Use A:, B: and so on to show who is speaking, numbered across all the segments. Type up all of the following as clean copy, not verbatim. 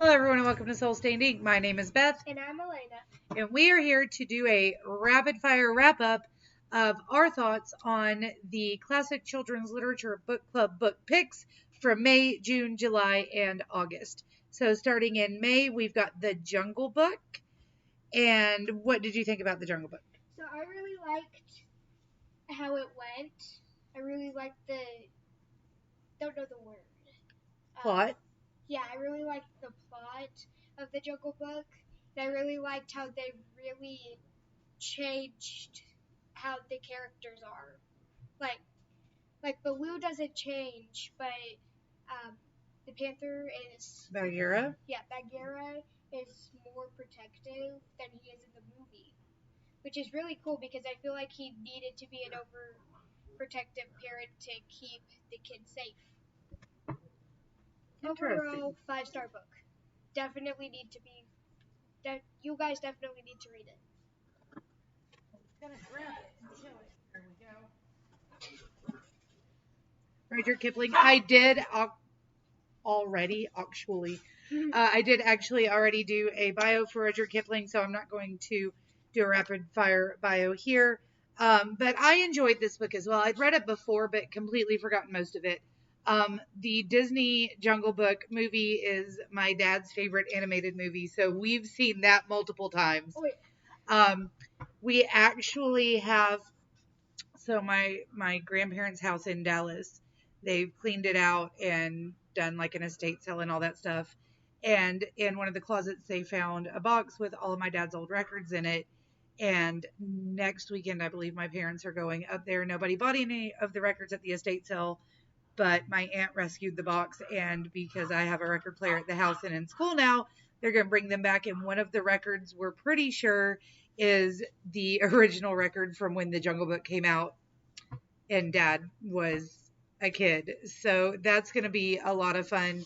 A: Hello, everyone, and welcome to Soul Stained Ink. My name is Beth,
B: And I'm Alayna.
A: and we are here to do a rapid fire wrap up of our thoughts on the Classic Children's Literature Book Club book picks from May, June, July, and August. So, starting in May, we've got The Jungle Book. And what did you think about The Jungle Book?
B: So I really liked how it went. I really liked don't know the word.
A: Plot?
B: Yeah, I really liked the plot of the Jungle Book. And I really liked how they really changed how the characters are. Like Baloo doesn't change, but the Panther is
A: Bagheera?
B: Bagheera is more protective than he is in the movie, which is really cool because I feel like he needed to be an overprotective parent to keep the kids safe. Overall, 5-star book. Definitely need to be. You guys definitely need to read it.
A: Gonna grab it and show it. There we go. Rudyard Kipling. I did I did actually already do a bio for Rudyard Kipling, so I'm not going to do a rapid fire bio here. But I enjoyed this book as well. I'd read it before, but completely forgotten most of it. The Disney Jungle Book movie is my dad's favorite animated movie, so we've seen that multiple times.
B: Oh, yeah.
A: We actually have, so my grandparents' house in Dallas, they've cleaned it out and done like an estate sale and all that stuff. And in one of the closets, they found a box with all of my dad's old records in it. And next weekend, I believe my parents are going up there. Nobody bought any of the records at the estate sale, but my aunt rescued the box. And because I have a record player at the house and in school now, they're going to bring them back. And one of the records we're pretty sure is the original record from when the Jungle Book came out and Dad was a kid. So that's going to be a lot of fun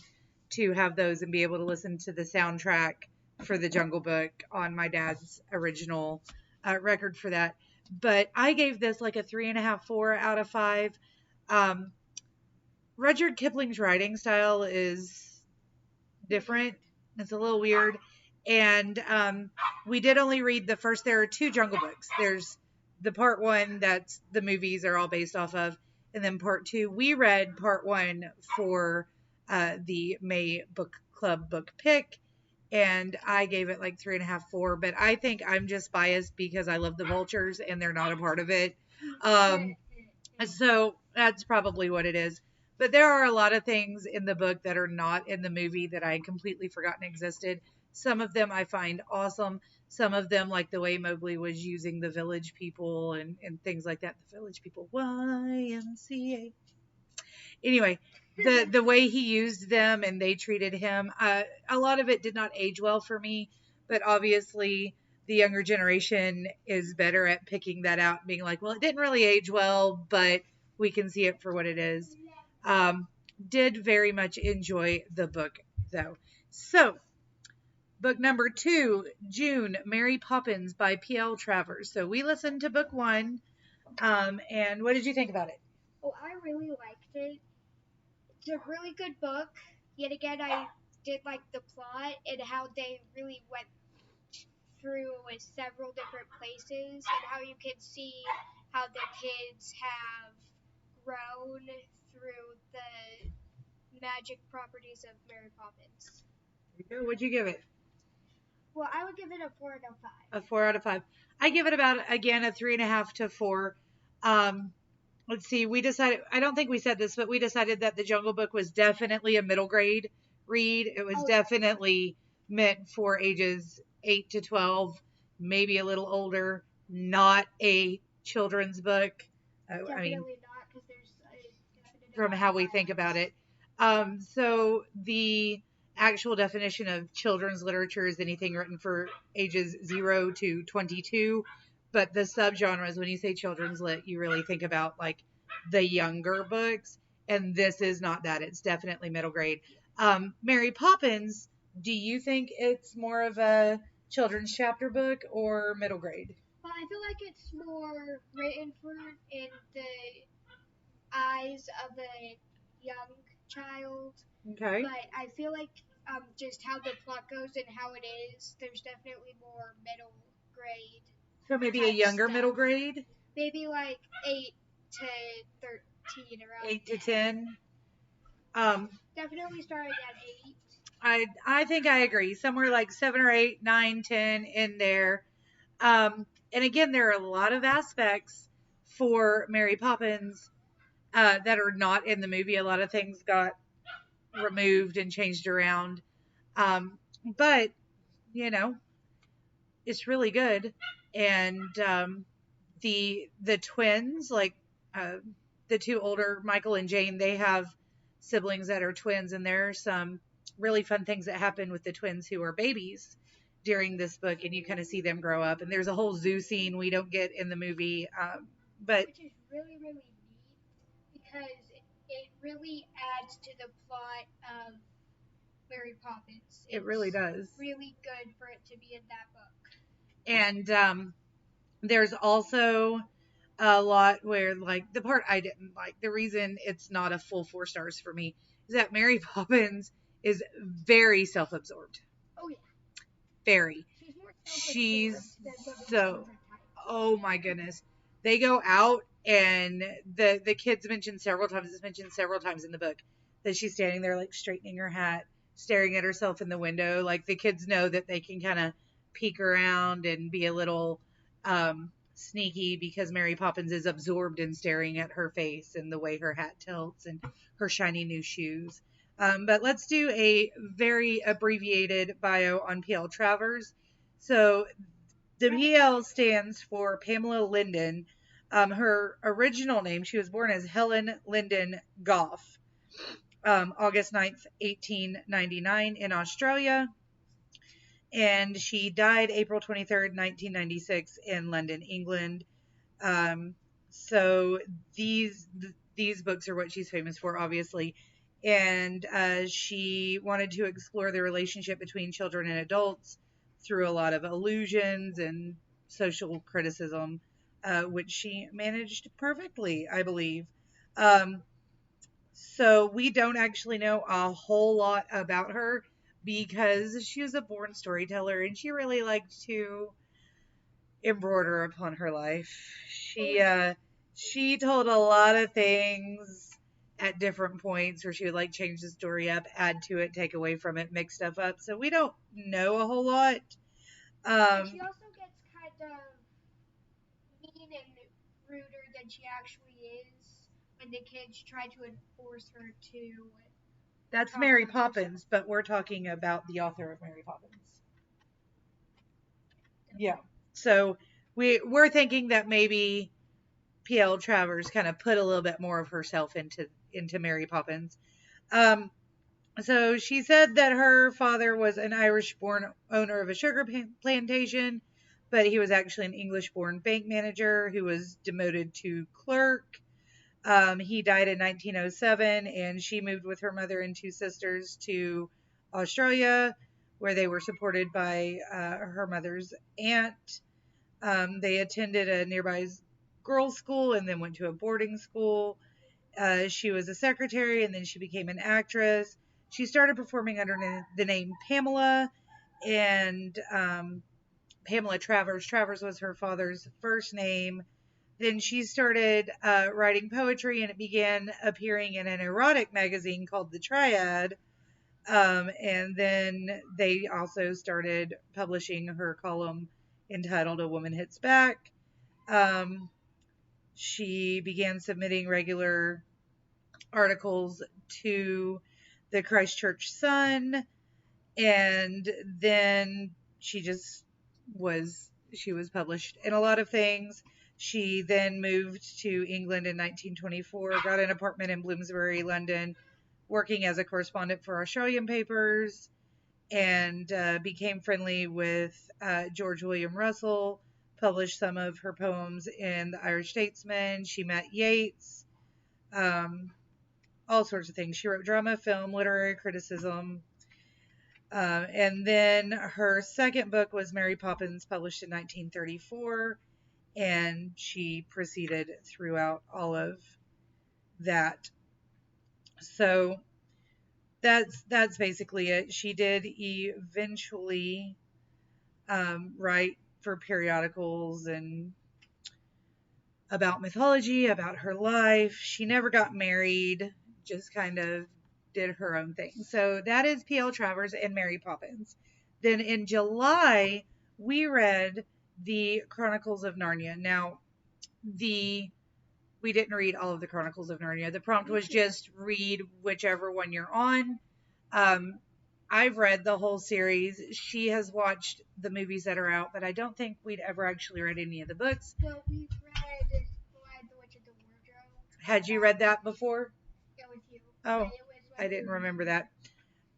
A: to have those and be able to listen to the soundtrack for the Jungle Book on my dad's original record for that. But I gave this like a 3.5, 4 out of 5. Rudyard Kipling's writing style is different. It's a little weird. And we did only read the first, there are 2 Jungle Books. There's the part 1 that's the movies are all based off of. And then part 2, we read part 1 for the May Book Club book pick. And I gave it like 3.5, 4. But I think I'm just biased because I love the Vultures and they're not a part of it. So that's probably what it is. But there are a lot of things in the book that are not in the movie that I had completely forgotten existed. Some of them I find awesome. Some of them, like the way Mowgli was using the village people and things like that. The village people, YMCA. Anyway, the way he used them and they treated him, a lot of it did not age well for me. But obviously, the younger generation is better at picking that out and being like, well, it didn't really age well, but we can see it for what it is. Did very much enjoy the book, though. So, book number 2, June, Mary Poppins by P.L. Travers. So we listened to book 1. And what did you think about it?
B: Oh, I really liked it. It's a really good book. Yet again, I did like the plot and how they really went through several different places and how you can see how the kids have grown through the magic properties of Mary Poppins.
A: There you go. What'd you give it?
B: Well, I would give it a 4 out of 5.
A: A 4 out of 5. I give it about, again, a 3.5 to 4. Let's see. We decided, I don't think we said this, but we decided that the Jungle Book was definitely a middle grade read. It was definitely meant for ages 8 to 12, maybe a little older, not a children's book.
B: Definitely not, because there's
A: from how we think about it. So the actual definition of children's literature is anything written for ages 0 to 22. But the subgenres, when you say children's lit, you really think about like the younger books. And this is not that. It's definitely middle grade. Mary Poppins, do you think it's more of a children's chapter book or middle grade?
B: Well, I feel like it's more written for in the eyes of a young child.
A: Okay.
B: But I feel like just how the plot goes and how it is. There's definitely more middle grade
A: So maybe a
B: type
A: younger middle
B: stuff.
A: grade,
B: Maybe like 8 to 13 around
A: 8 to 10. Um,
B: Definitely starting at 8.
A: I think I agree. Somewhere like 7 or 8, 9, 10 in there. And again, there are a lot of aspects for Mary Poppins that are not in the movie. A lot of things got removed and changed around. But you know, it's really good. And the twins, like uh, the two older Michael and Jane, they have siblings that are twins, and there are some really fun things that happen with the twins who are babies during this book, and you kind of see them grow up. And there's a whole zoo scene we don't get in the movie, but
B: which is really, really neat because it really adds to the plot of Mary Poppins.
A: it really
B: It's
A: does.
B: really good for it to be in that book.
A: And there's also a lot where, like, the part I didn't like, the reason it's not a full 4 stars for me is that Mary Poppins is very self-absorbed.
B: Oh yeah,
A: Very.
B: she's more self-absorbed
A: She's
B: than the
A: so,
B: children type.
A: oh my goodness. They go out, and the kids mentioned several times, it's mentioned several times in the book, that she's standing there like straightening her hat, staring at herself in the window. Like, the kids know that they can kind of peek around and be a little sneaky, because Mary Poppins is absorbed in staring at her face and the way her hat tilts and her shiny new shoes. But let's do a very abbreviated bio on P.L. Travers. So the PL stands for Pamela Linden. Her original name, she was born as Helen Linden Goff, August 9th, 1899 in Australia. And she died April 23rd, 1996 in London, England. Um, so these books are what she's famous for, obviously. And she wanted to explore the relationship between children and adults through a lot of allusions and social criticism, which she managed perfectly, I believe. Um, so we don't actually know a whole lot about her because she was a born storyteller, and she really liked to embroider upon her life. She told a lot of things at different points where she would like change the story up, add to it, take away from it, mix stuff up. So we don't know a whole lot.
B: But she
A: Um,
B: also gets kind of mean and ruder than she actually is when the kids try to enforce her to
A: that's
B: talk
A: Mary
B: about herself.
A: Poppins, but we're talking about the author of Mary Poppins. Yeah. So we're thinking that maybe P.L. Travers kind of put a little bit more of herself into Mary Poppins. Um, so she said that her father was an Irish-born owner of a sugar plantation, but he was actually an English-born bank manager who was demoted to clerk. He died in 1907, and she moved with her mother and 2 sisters to Australia, where they were supported by her mother's aunt. They attended a nearby girls' school and then went to a boarding school. She was a secretary, and then she became an actress. She started performing under the name Pamela, and Pamela Travers. Travers was her father's first name. Then she started writing poetry, and it began appearing in an erotic magazine called The Triad. And then they also started publishing her column entitled A Woman Hits Back. Um, she began submitting regular articles to the Christchurch Sun, and then she was published in a lot of things. She then moved to England in 1924, got an apartment in Bloomsbury, London, working as a correspondent for Australian papers, and became friendly with George William Russell, published some of her poems in the Irish Statesman. She met Yeats, um, all sorts of things. She wrote drama, film, literary criticism. And then her second book was Mary Poppins, published in 1934, and she proceeded throughout all of that. So That's basically it. She did eventually write for periodicals and about mythology, about her life. She never got married, just kind of did her own thing. So that is P.L. Travers and Mary Poppins. Then in July, we read the Chronicles of Narnia. Now, the we didn't read all of the Chronicles of Narnia. The prompt was just read whichever one you're on. Um, I've read the whole series. She has watched the movies that are out, but I don't think we'd ever actually read any of the books.
B: Well, we've read The Witch of the Wardrobe.
A: Had you read that before?
B: Yeah, with you.
A: Oh,
B: But it was
A: I
B: when we
A: didn't
B: were
A: remember
B: reading.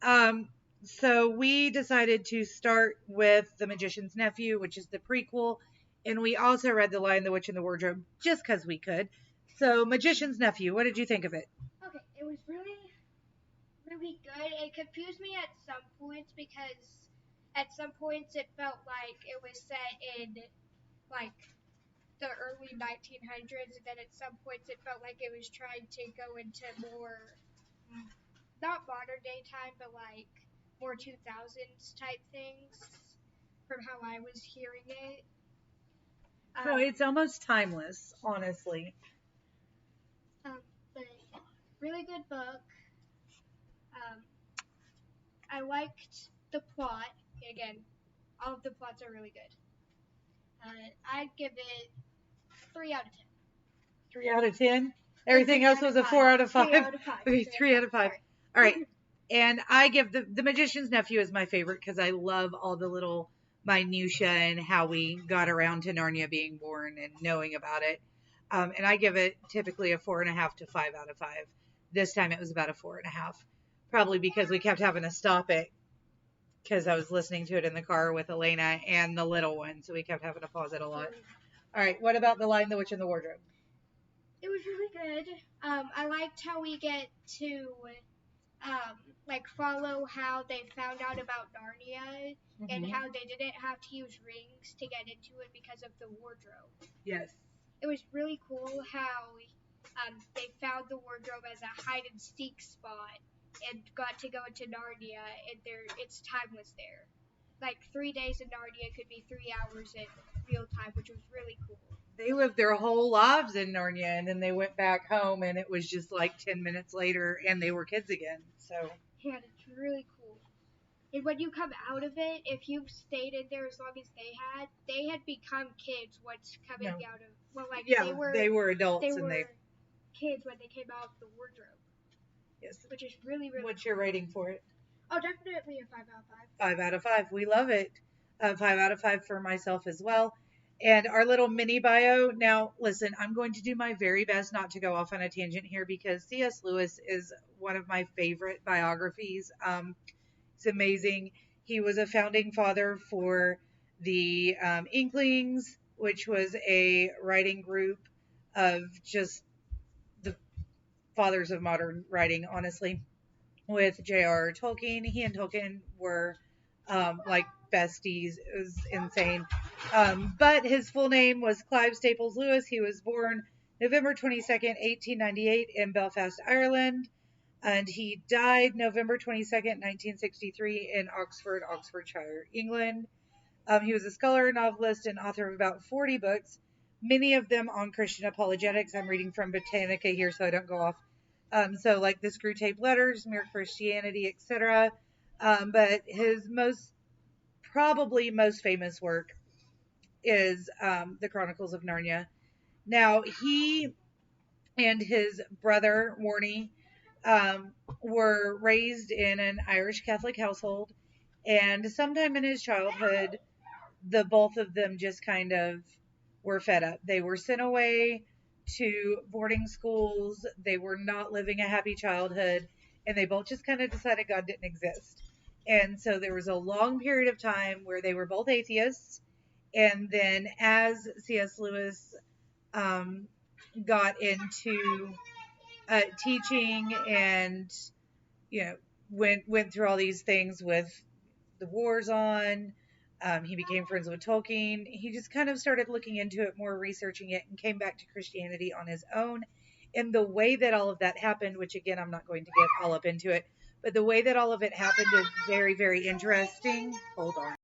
A: that. Um, so we decided to start with The Magician's Nephew, which is the prequel, and we also read The Lion, the Witch, and the Wardrobe just because we could. So, Magician's Nephew, what did you think of it?
B: Okay, it was really good. It confused me at some points because at some points it felt like it was set in like the early 1900s, and then at some points it felt like it was trying to go into more not modern day time, but like more 2000s type things from how I was hearing it.
A: So,
B: Um,
A: it's almost timeless, honestly.
B: but really good book. Um, I liked the plot. Again, all of the plots are really good. I'd give it 3 out of 10.
A: 3 out of 10.
B: Or
A: Everything
B: three
A: else
B: out of
A: was a
B: five.
A: 4 out of 5.
B: Three out of five.
A: Okay,
B: Three out of
A: three out
B: five.
A: of five. All right.
B: Sorry.
A: And I give the Magician's Nephew is my favorite because I love all the little minutia and how we got around to Narnia being born and knowing about it. And I give it typically a 4.5 to 5 out of 5. This time it was about a 4.5, probably because we kept having to stop it because I was listening to it in the car with Alayna and the little one, so we kept having to pause it a lot. All right, what about The Lion, the Witch, and the Wardrobe?
B: It was really good. I liked how we get to um, like follow how they found out about Narnia and
A: Mm-hmm.
B: how they didn't have to use rings to get into it because of the wardrobe.
A: Yes.
B: It was really cool how they found the wardrobe as a hide and seek spot and got to go into Narnia, and it's timeless there. Like 3 days in Narnia could be 3 hours in real time, which was really cool.
A: They lived their whole lives in Narnia, and then they went back home, and it was just like 10 minutes later, and they were kids again. So,
B: Yeah, it's really cool. And when you come out of it, if you stayed in there as long as they had become kids once coming
A: no.
B: out of well, like
A: Yeah,
B: they
A: were adults,
B: they
A: and
B: were
A: they.
B: kids when they came out of the wardrobe,
A: Yes.
B: which is really
A: What's
B: cool.
A: your rating for it?
B: Oh, definitely a 5 out of 5.
A: 5 out of 5. We love it. 5 out of 5 for myself as well. And our little mini bio. Now, listen, I'm going to do my very best not to go off on a tangent here because C.S. Lewis is one of my favorite biographies. It's amazing. He was a founding father for the Inklings, which was a writing group of just the fathers of modern writing, honestly, with J.R.R. Tolkien. He and Tolkien were like besties. It was insane. But his full name was Clive Staples Lewis. He was born November 22nd, 1898, in Belfast, Ireland. And he died November 22nd, 1963, in Oxford, Oxfordshire, England. He was a scholar, novelist, and author of about 40 books, many of them on Christian apologetics. I'm reading from Britannica here so I don't go off. So, like the Screw Tape Letters, Mere Christianity, etc. But his probably most famous work is The Chronicles of Narnia. Now, he and his brother, Warnie, um, were raised in an Irish Catholic household. And sometime in his childhood, the both of them just kind of were fed up. They were sent away to boarding schools. They were not living a happy childhood. And they both just kind of decided God didn't exist. And so there was a long period of time where they were both atheists. And then as C.S. Lewis um, got into teaching and, you know, went through all these things with the wars on. He became friends with Tolkien. He just kind of started looking into it more, researching it, and came back to Christianity on his own. And the way that all of that happened, which again, I'm not going to get all up into it, But the way that all of it happened is very, very interesting. Hold on.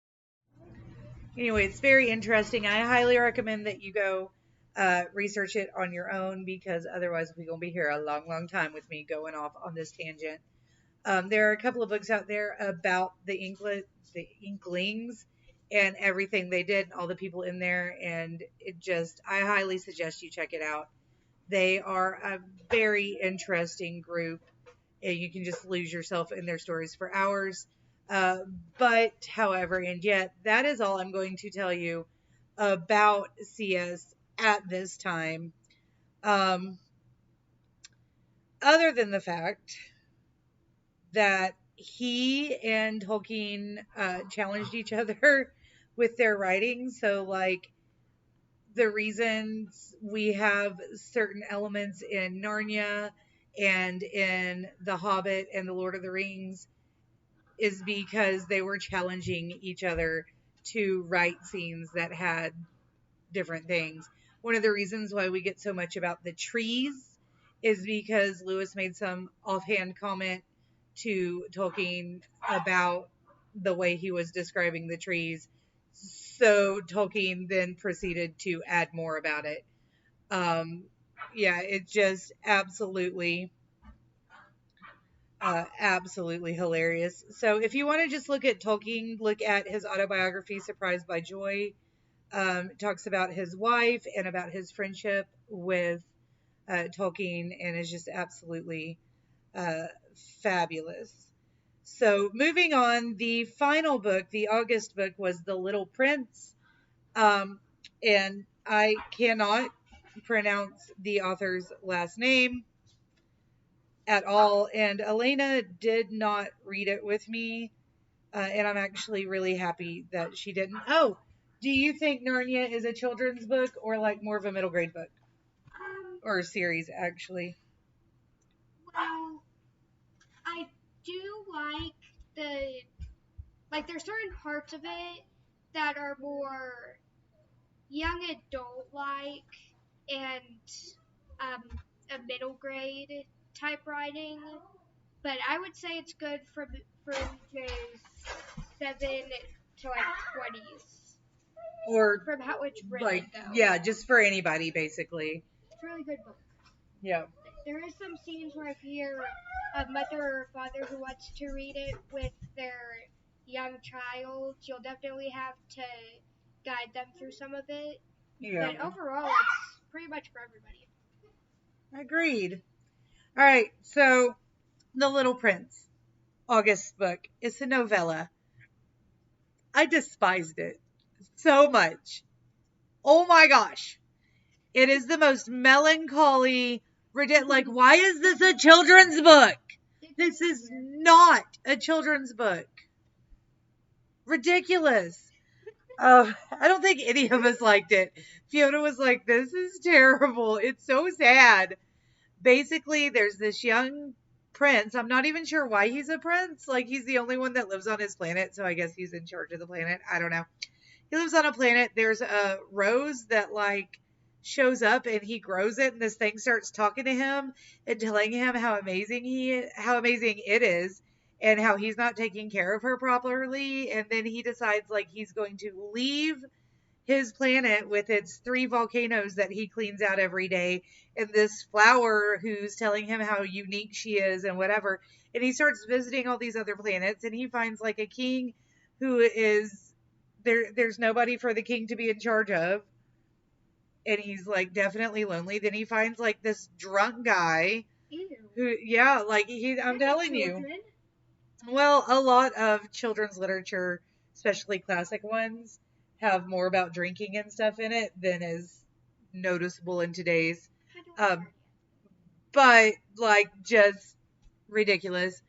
A: Anyway, it's very interesting. I highly recommend that you go research it on your own because otherwise we're going to be here a long, long time with me going off on this tangent. There are a couple of books out there about the Inklings and everything they did, and all the people in there, and I highly suggest you check it out. They are a very interesting group, and you can just lose yourself in their stories for hours. Uh, but, however, and yet, that is all I'm going to tell you about CS at this time. Um, Other than the fact that he and Tolkien challenged each other with their writing. So, like, the reasons we have certain elements in Narnia and in The Hobbit and The Lord of the Rings is because they were challenging each other to write scenes that had different things. One of the reasons why we get so much about the trees is because Lewis made some offhand comment to Tolkien about the way he was describing the trees. So Tolkien then proceeded to add more about it. Um, yeah, it just absolutely hilarious. So if you want to just look at Tolkien, look at his autobiography, Surprised by Joy. It talks about his wife and about his friendship with Tolkien, and is just absolutely uh, fabulous. So moving on, the final book, the August book, was The Little Prince. And I cannot pronounce the author's last name at all. And Alayna did not read it with me. And I'm actually really happy that she didn't. Oh, do you think Narnia is a children's book or like more of a middle grade book? Or a series, actually?
B: Well, I do like the there's certain parts of it that are more young adult like and um, a middle grade type writing, but I would say it's good for ages 7 to 20s
A: Or
B: from how it's written
A: like,
B: though.
A: yeah, just for anybody, basically.
B: It's a really good book.
A: Yeah.
B: There is some scenes where if you're a mother or father who wants to read it with their young child, you'll definitely have to guide them through some of it.
A: Yeah.
B: But overall, it's pretty much for everybody.
A: Agreed. All right. So, The Little Prince, August book. It's a novella. I despised it so much. Oh my gosh. It is the most melancholy, like, why is this a children's book? This is not a children's book. Ridiculous. I don't think any of us liked it. Fiona was like, this is terrible. It's so sad. Basically, there's this young prince. I'm not even sure why he's a prince. Like, he's the only one that lives on his planet, so I guess he's in charge of the planet. I don't know. He lives on a planet. There's a rose that, like, shows up and he grows it, and this thing starts talking to him and telling him how amazing it is, and how he's not taking care of her properly. And then he decides, like, he's going to leave his planet with its 3 volcanoes that he cleans out every day, and this flower who's telling him how unique she is and whatever. And he starts visiting all these other planets, and he finds like a king who is there's nobody for the king to be in charge of, and he's like definitely lonely. Then he finds like this drunk guy
B: Ew.
A: who, yeah, like I'm telling you. Well, a lot of children's literature, especially classic ones, have more about drinking and stuff in it than is noticeable in today's. Um, but like just ridiculous.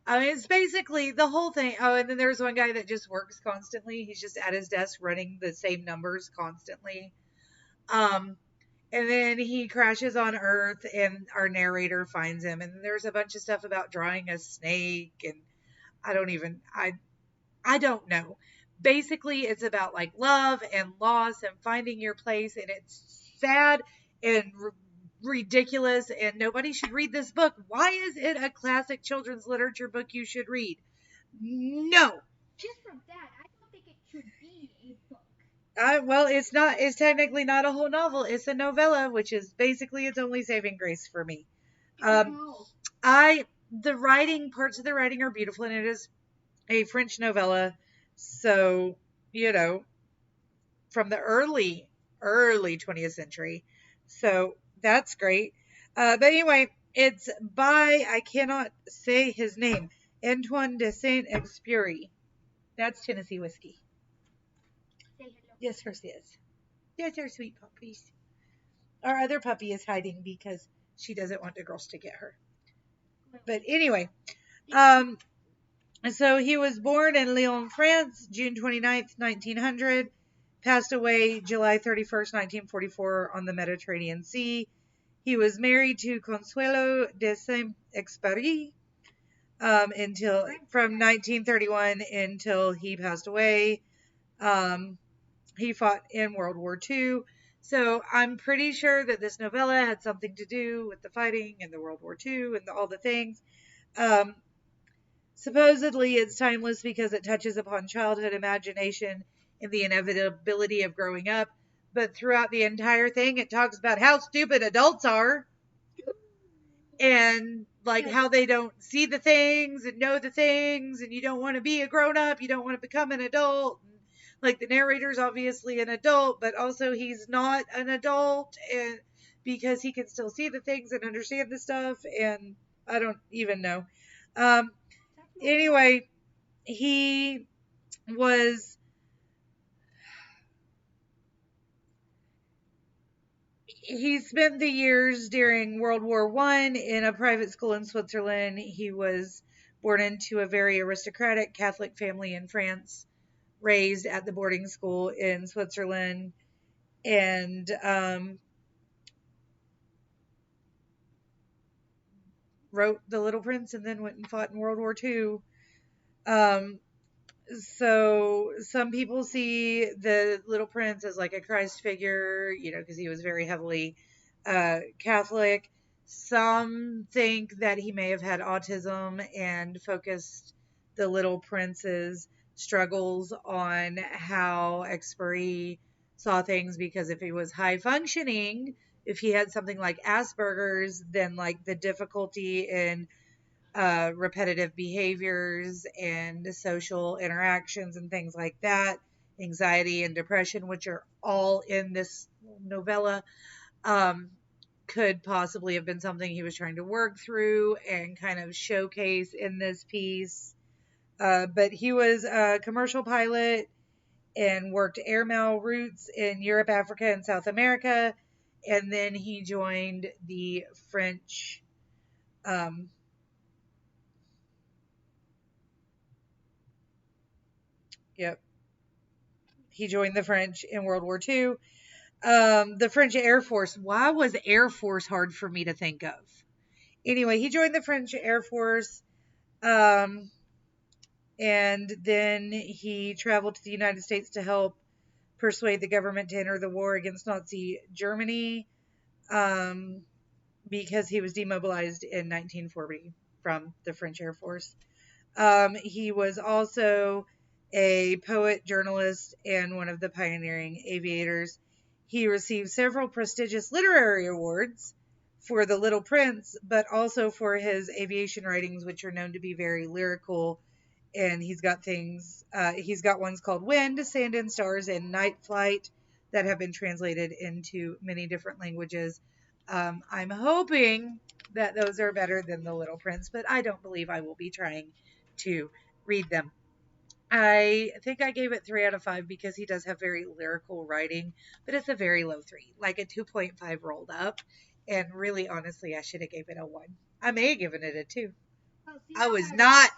A: I mean, it's basically the whole thing. Oh, and then there's one guy that just works constantly. He's just at his desk running the same numbers constantly. Um, and then he crashes on Earth, and our narrator finds him. And there's a bunch of stuff about drawing a snake, and I don't even I don't know. Basically, it's about like love and loss and finding your place, and it's sad and ridiculous and nobody should read this book. Why is it a classic children's literature book you should read? No.
B: Just from that, I don't think it should be a book.
A: Well, it's not. It's technically not a whole novel. It's a novella, which is basically its only saving grace for me. Um,
B: No.
A: the writing, parts of the writing are beautiful, and it is a French novella. So, you know, from the early 20th century. So that's great. But anyway, it's by, I cannot say his name, Antoine de Saint Exupéry. That's Tennessee whiskey.
B: Say hello.
A: Yes, hers is. Yes, our sweet puppies. Our other puppy is hiding because she doesn't want the girls to get her. But anyway, um, so he was born in Lyon, France, June 29th, 1900. Passed away July 31st, 1944 on the Mediterranean Sea. He was married to Consuelo de Saint-Exupéry until from 1931 until he passed away. He fought in World War II. So I'm pretty sure that this novella had something to do with the fighting and the World War II and all the things. Um, Supposedly, it's timeless because it touches upon childhood imagination and the inevitability of growing up. But throughout the entire thing, it talks about how stupid adults are and like how they don't see the things and know the things, and you don't want to be a grown up, you don't want to become an adult. Like the narrator's obviously an adult, but also he's not an adult, and because he can still see the things and understand the stuff, and I don't even know. Um, anyway, he was he spent the years during World War One in a private school in Switzerland. He was born into a very aristocratic Catholic family in France, raised at the boarding school in Switzerland, and wrote The Little Prince, and then went and fought in World War II. Um, so some people see the Little Prince as like a Christ figure, you know, because he was very heavily Catholic. Some think that he may have had autism and focused the Little Prince's struggles on how Exupéry saw things, because if he was high functioning, if he had something like Asperger's, then like the difficulty in repetitive behaviors and social interactions and things like that, anxiety and depression, which are all in this novella, um, could possibly have been something he was trying to work through and kind of showcase in this piece. But he was a commercial pilot and worked airmail routes in Europe, Africa, and South America. And then he joined the French um, yep. He joined the French in World War II. The French Air Force. Why was Air Force hard for me to think of? Anyway, he joined the French Air Force, um, and then he traveled to the United States to help persuade the government to enter the war against Nazi Germany, um, because he was demobilized in 1940 from the French Air Force. He was also a poet, journalist, and one of the pioneering aviators. He received several prestigious literary awards for The Little Prince, but also for his aviation writings, which are known to be very lyrical. And he's got ones called Wind, Sand and Stars, and Night Flight that have been translated into many different languages. I'm hoping that those are better than The Little Prince, but I don't believe I will be trying to read them. I think I gave it 3 out of 5 because he does have very lyrical writing, but it's a very low 3, like a 2.5 rolled up. And really, honestly, I should have gave it a 1. I may have given it a 2. I was not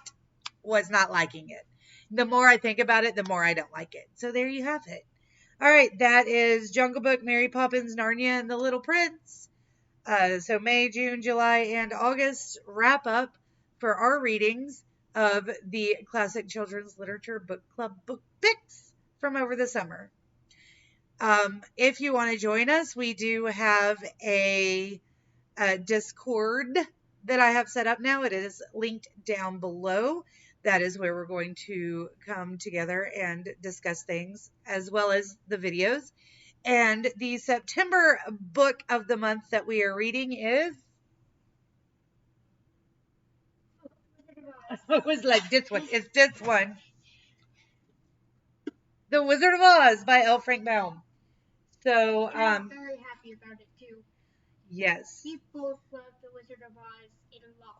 A: liking it. The more I think about it, the more I don't like it. So there you have it. All right, that is Jungle Book, Mary Poppins, Narnia, and the Little Prince. So May, June, July, and August wrap up for our readings of the Classic Children's Literature Book Club book picks from over the summer. If you want to join us, we do have a Discord that I have set up now. It is linked down below. That is where we're going to come together and discuss things as well as the videos. And the September book of the month that we are reading is. It was like this one. It's this one. The Wizard of Oz by L. Frank Baum. So,
B: I'm very happy about it too.
A: Yes.
B: We both love The Wizard of Oz a lot.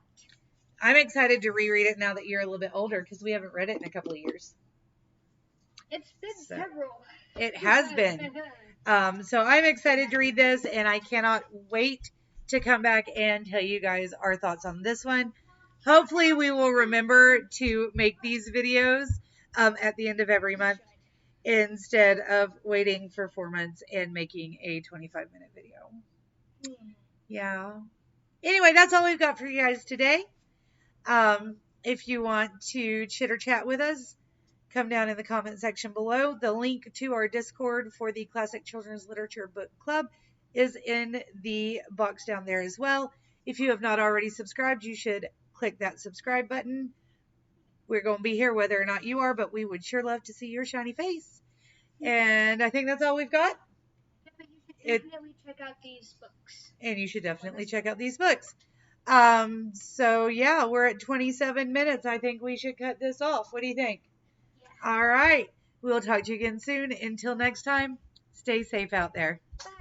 A: I'm excited to reread it now that you're a little bit older because we haven't read it in a couple of years.
B: It's been several.
A: It has been. So I'm excited to read this, and I cannot wait to come back and tell you guys our thoughts on this one. Hopefully, we will remember to make these videos at the end of every month instead of waiting for 4 months and making a 25-minute video. Yeah. Anyway, that's all we've got for you guys today. If you want to chitter chat with us, come down in the comment section below. The link to our Discord for the Classic Children's Literature Book Club is in the box down there as well. If you have not already subscribed, you should click that subscribe button. We're going to be here whether or not you are, but we would sure love to see your shiny face. And I think that's all we've got.
B: Yeah, but you should definitely check out these books.
A: And you should definitely check out these books. So yeah, we're at 27 minutes. I think we should cut this off. What do you think? Yeah. All right. We'll talk to you again soon. Until next time, stay safe out there.
B: Bye.